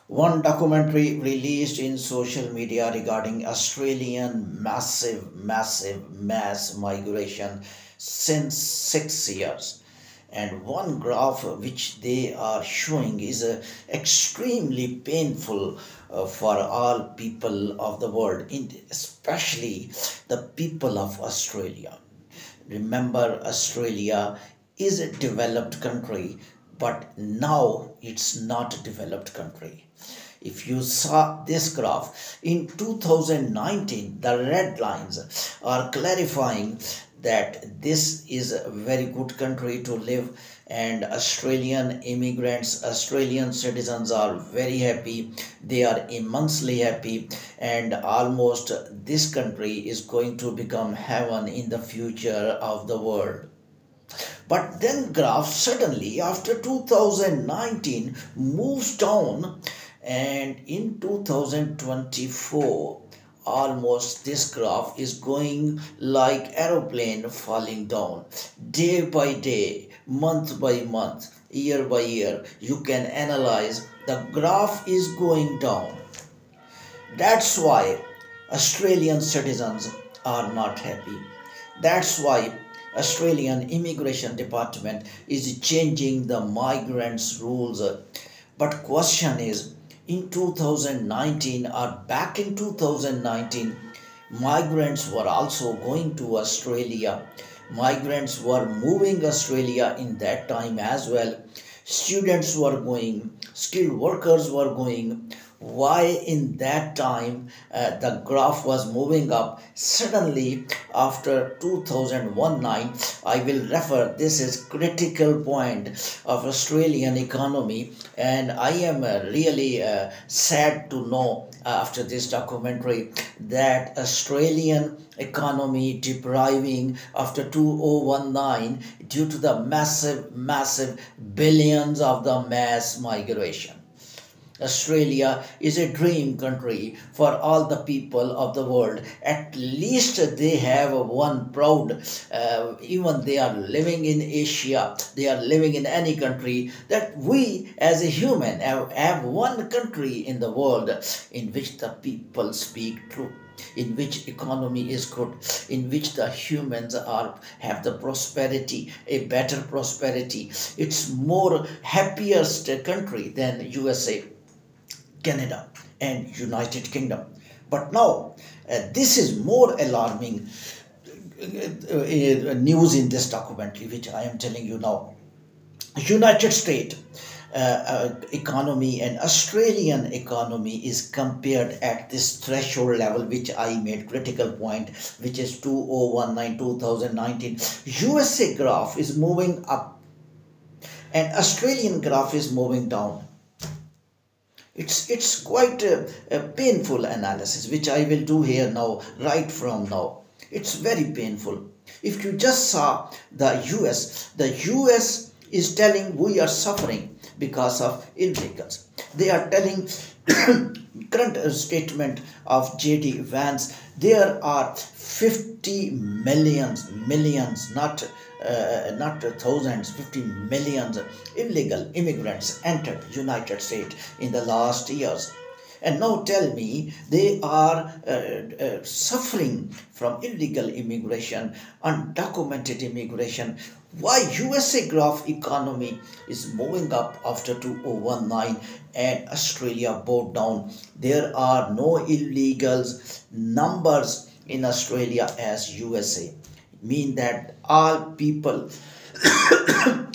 One documentary released in social media regarding Australian massive mass migration since 6 years. And one graph which they are showing is extremely painful for all people of the world, especially the people of Australia. Remember, Australia is a developed country, but now it's not a developed country. If you saw this graph in 2019, the red lines are clarifying that this is a very good country to live, and Australian immigrants, Australian citizens are very happy. They are immensely happy, and almost this country is going to become heaven in the future of the world. But then graph suddenly after 2019 moves down, and in 2024 almost this graph is going like aeroplane falling down day by day, month by month, year by year. You can analyze the graph is going down. That's why Australian citizens are not happy. That's why Australian Immigration Department is changing the migrants rules. But question is, in 2019 or back in 2019, migrants were also going to Australia. Migrants were moving Australia in that time as well. Students were going, skilled workers were going. Why in that time the graph was moving up suddenly after 2019? I will refer, this is critical point of Australian economy, and I am really sad to know after this documentary that Australian economy depriving after 2019 due to the massive billions of the mass migration. Australia is a dream country for all the people of the world. At least they have one proud, even they are living in Asia, they are living in any country, that we as a human have one country in the world in which the people speak truth, in which economy is good, in which the humans are have the prosperity, a better prosperity. It's more happiest country than USA, Canada, and United Kingdom. But now, this is more alarming news in this documentary, which I am telling you now. United States economy and Australian economy is compared at this threshold level, which I made critical point, which is 2019 2019. USA graph is moving up, and Australian graph is moving down. It's quite a painful analysis, which I will do here now, right from now. It's very painful. If you just saw the US is telling we are suffering because of illegals. They are telling current statement of J.D. Vance, there are 50 millions, not thousands, 50 millions illegal immigrants entered United States in the last years. And now tell me they are suffering from illegal immigration, undocumented immigration. Why USA graph economy is moving up after 2019 and Australia bowed down? There are no illegals numbers in Australia as USA. Mean that all people,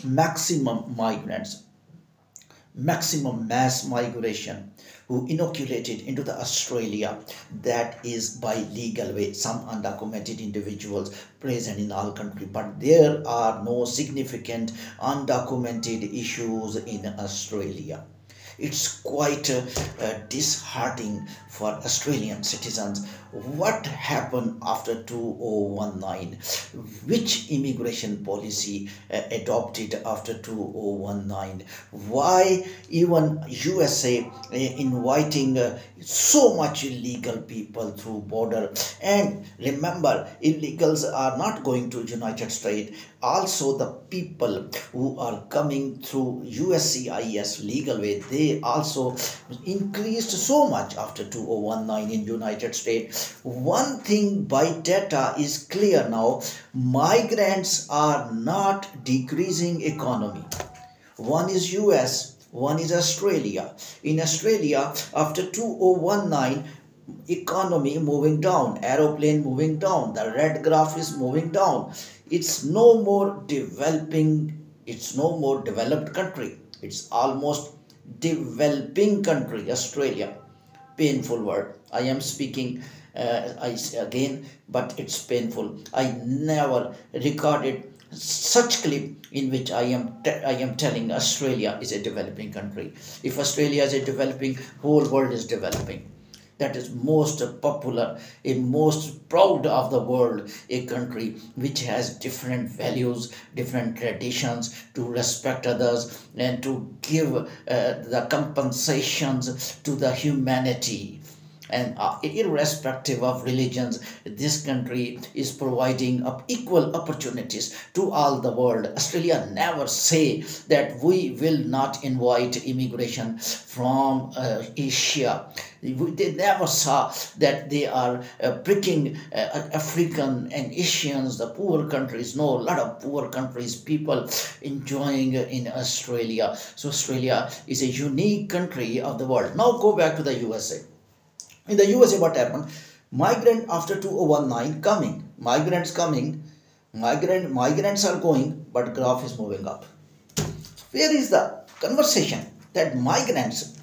maximum migrants, maximum mass migration who inoculated into the Australia, that is by legal way, some undocumented individuals present in our country, but there are no significant undocumented issues in Australia. It's quite disheartening for Australian citizens. What happened after 2019? Which immigration policy adopted after 2019? Why even USA inviting so much illegal people through border? And remember, illegals are not going to United States. Also, the people who are coming through USCIS legal way, they also increased so much after 2019 in United States. One thing by data is clear now: migrants are not decreasing economy. One is US, one is Australia. In Australia, after 2019, economy moving down, aeroplane moving down, the red graph is moving down. It's no more developing, it's no more developed country. It's almost developing country, Australia. Painful word. I am speaking again, but it's painful. I never recorded such clip in which I am telling Australia is a developing country. If Australia is a developing, whole world is developing. That is most popular, a most proud of the world, a country which has different values, different traditions, to respect others and to give the compensations to the humanity. And irrespective of religions, this country is providing equal opportunities to all the world. Australia never say that we will not invite immigration from Asia. They never saw that they are pricking African and Asians, the poor countries. No, a lot of poor countries, people enjoying in Australia. So Australia is a unique country of the world. Now go back to the USA. In the USA, what happened? Migrant after 2019 coming, migrants coming, migrants are going, but graph is moving up. Where is the conversation that migrants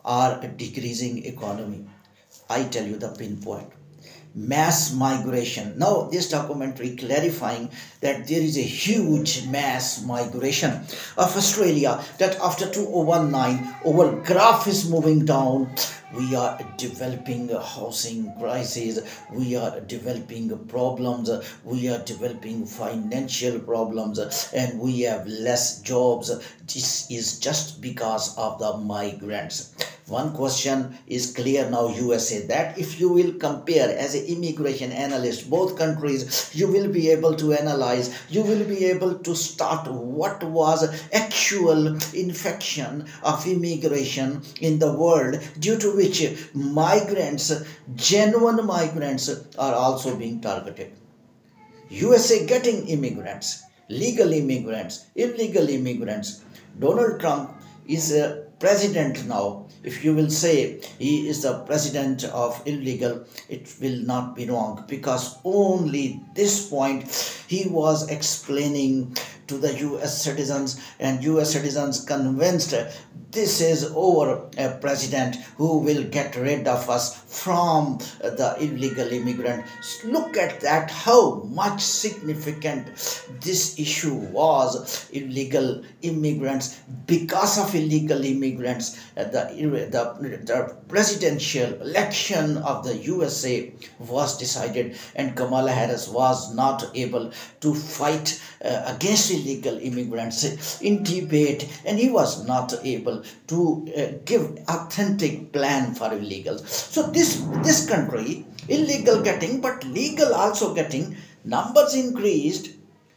are decreasing economy? I tell you the pinpoint. Mass migration. Now this documentary clarifying that there is a huge mass migration of Australia, that after 2019 our graph is moving down. We are developing housing crisis, we are developing problems, we are developing financial problems, and we have less jobs. This is just because of the migrants. One question is clear now, USA, that if you will compare as an immigration analyst both countries, you will be able to analyze, you will be able to start what was actual infection of immigration in the world, due to which migrants, genuine migrants, are also being targeted. USA getting immigrants, legal immigrants, illegal immigrants. Donald Trump is a president now. If you will say he is the president of illegal, it will not be wrong, because only this point he was explaining to the US citizens, and US citizens convinced this is our president who will get rid of us from the illegal immigrant. Look at that, how much significant this issue was. Illegal immigrants, because of illegal immigrants, the presidential election of the USA was decided, and Kamala Harris was not able to fight against illegal immigrants in debate, and he was not able to give authentic plan for illegals. So this country, illegal getting, but legal also getting, numbers increased,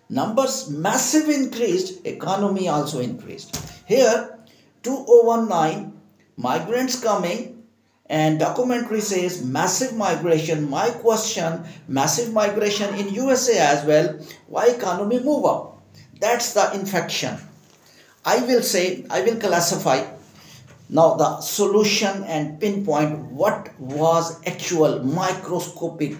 numbers massive increased, economy also increased. Here 2019 migrants coming, and documentary says massive migration. My question, massive migration in USA as well, why economy move up? That's the infection. I will say, I will classify now the solution and pinpoint what was actual microscopic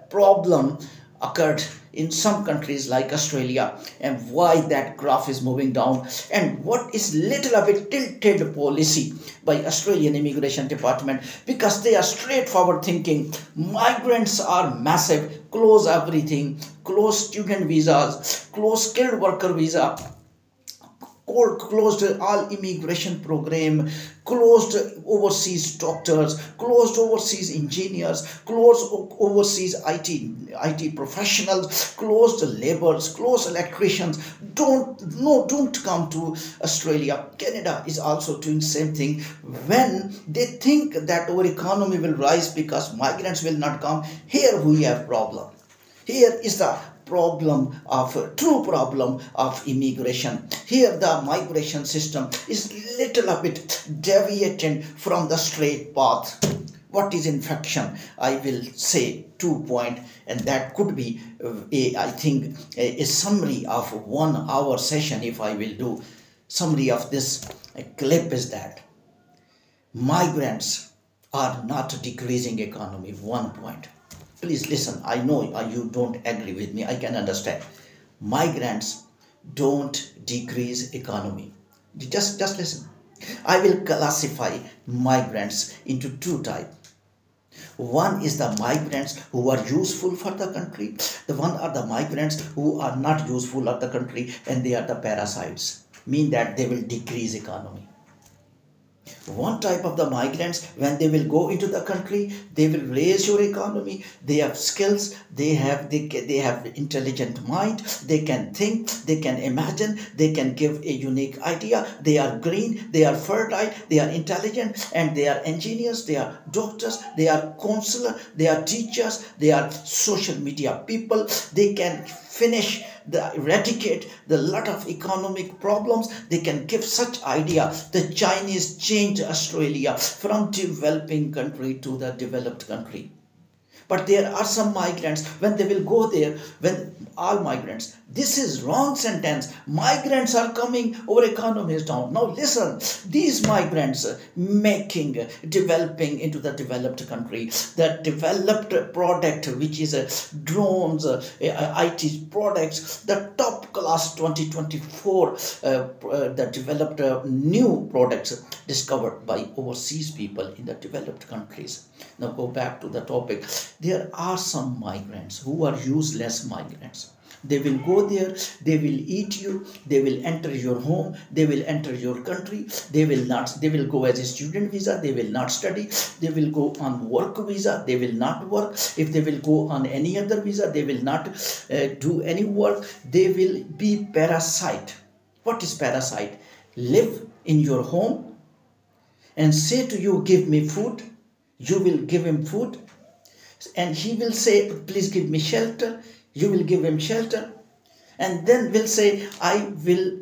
problem occurred in some countries like Australia, and why that graph is moving down, and what is little of a tilted policy by Australian Immigration Department, because they are straightforward thinking. Migrants are massive, close everything, close student visas, close skilled worker visa, closed all immigration program, closed overseas doctors, closed overseas engineers, closed overseas IT professionals, closed laborers, closed electricians. Don't come to Australia. Canada is also doing same thing. When they think that our economy will rise because migrants will not come, here we have problem. Here is the true problem of immigration. Here the migration system is little a bit deviated from the straight path. What is infection? I will say 2 points, and that could be I think a summary of 1 hour session. If I will do summary of this clip, is that migrants are not decreasing economy. 1 point. Please listen. I know you don't agree with me. I can understand. Migrants don't decrease economy. Just listen. I will classify migrants into 2 types. One is the migrants who are useful for the country. The one are the migrants who are not useful for the country, and they are the parasites. Mean that they will decrease economy. One type of the migrants, when they will go into the country, they will raise your economy. They have skills, they have intelligent mind, they can think, they can imagine, they can give a unique idea. They are green, they are fertile, they are intelligent, and they are engineers, they are doctors, they are counselors, they are teachers, they are social media people. They can eradicate the lot of economic problems. They can give such idea. The Chinese changed Australia from developing country to the developed country. But there are some migrants, when they will go there, when all migrants, this is wrong sentence. Migrants are coming, our economy is down. Now listen, these migrants developing into the developed country, the developed product, which is drones, IT products, the top class 2024, the developed new products discovered by overseas people in the developed countries. Now go back to the topic. There are some migrants who are useless migrants. They will go there, they will eat you, they will enter your home, they will enter your country, they will go as a student visa, they will not study, they will go on work visa, they will not work. If they will go on any other visa, they will not do any work. They will be parasite. What is parasite? Live in your home and say to you, give me food. You will give him food, and he will say, please give me shelter. You will give him shelter, and then will say, I will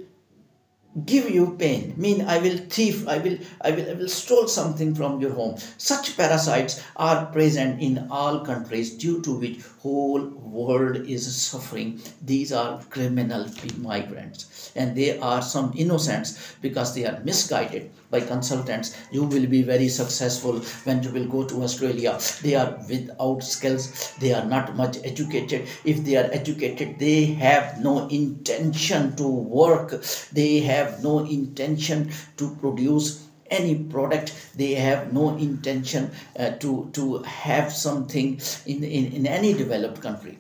give you pain. Mean I will thief, I will steal something from your home. Such parasites are present in all countries, due to which whole world is suffering. These are criminal migrants, and they are some innocents because they are misguided by consultants. You will be very successful when you will go to Australia. They are without skills, they are not much educated. If they are educated, they have no intention to work, they have no intention to produce any product, they have no intention to have something in any developed country.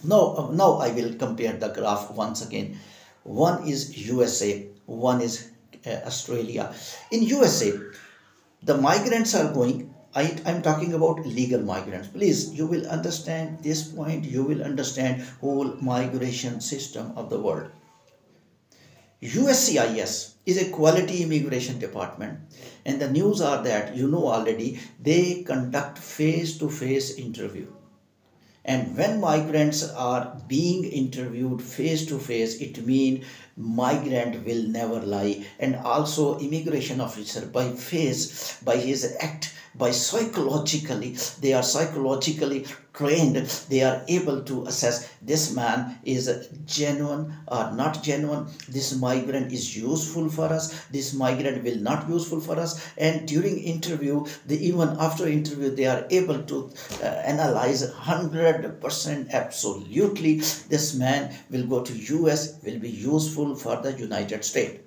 Now I will compare the graph once again. One is USA, one is Australia. In USA, the migrants are going, I'm talking about legal migrants. Please, you will understand this point, you will understand whole migration system of the world. USCIS is a quality immigration department, and the news are that, you know already, they conduct face-to-face interview. And when migrants are being interviewed face to face, it means migrant will never lie. And also immigration officer by his act, by psychologically, they are psychologically trained. They are able to assess this man is genuine or not genuine. This migrant is useful for us. This migrant will not useful for us. And during interview, even after interview, they are able to analyze 100% absolutely. This man will go to US, will be useful for the United States.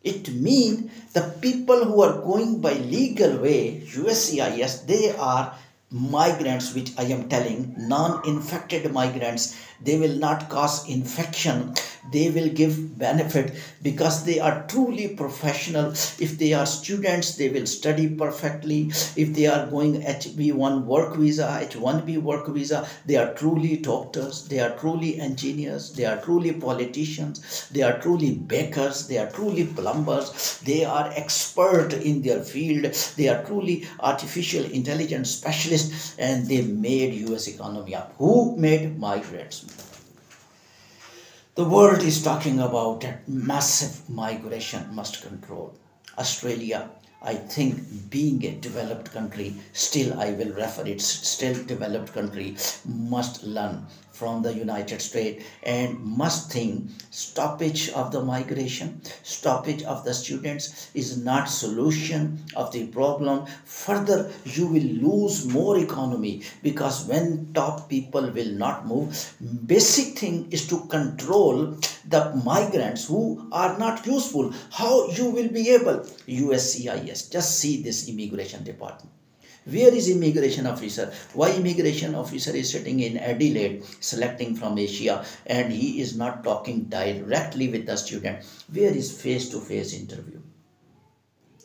It means the people who are going by legal way, USCIS, they are migrants, which I am telling, non-infected migrants. They will not cause infection. They will give benefit because they are truly professional. If they are students, they will study perfectly. If they are going H1B work visa, H1B work visa, they are truly doctors, they are truly engineers, they are truly politicians, they are truly bakers, they are truly plumbers, they are expert in their field, they are truly artificial intelligence specialists, and they made US economy up. Who made migrants? The world is talking about that massive migration must control. Australia, I think, being a developed country, still I will refer it, still developed country, must learn from the United States and must think stoppage of the migration, stoppage of the students is not solution of the problem. Further, you will lose more economy because when top people will not move, basic thing is to control the migrants who are not useful. How you will be able? USCIS, just see this immigration department. Where is immigration officer? Why immigration officer is sitting in Adelaide selecting from Asia and he is not talking directly with the student? Where is face-to-face interview?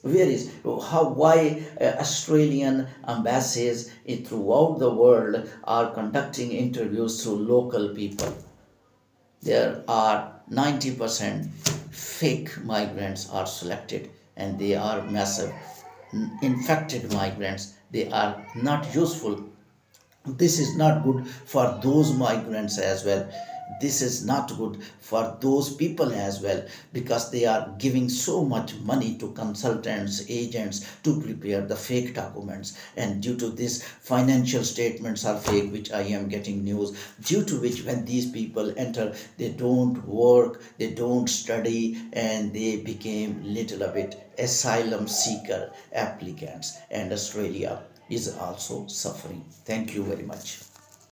Where is why Australian embassies throughout the world are conducting interviews through local people? There are 90% fake migrants are selected and they are massive infected migrants. They are not useful. This is not good for those migrants as well. This is not good for those people as well because they are giving so much money to consultants, agents to prepare the fake documents, and due to this financial statements are fake, which I am getting news, due to which when these people enter they don't work, they don't study, and they became little a bit asylum seeker applicants, and Australia is also suffering. Thank you very much.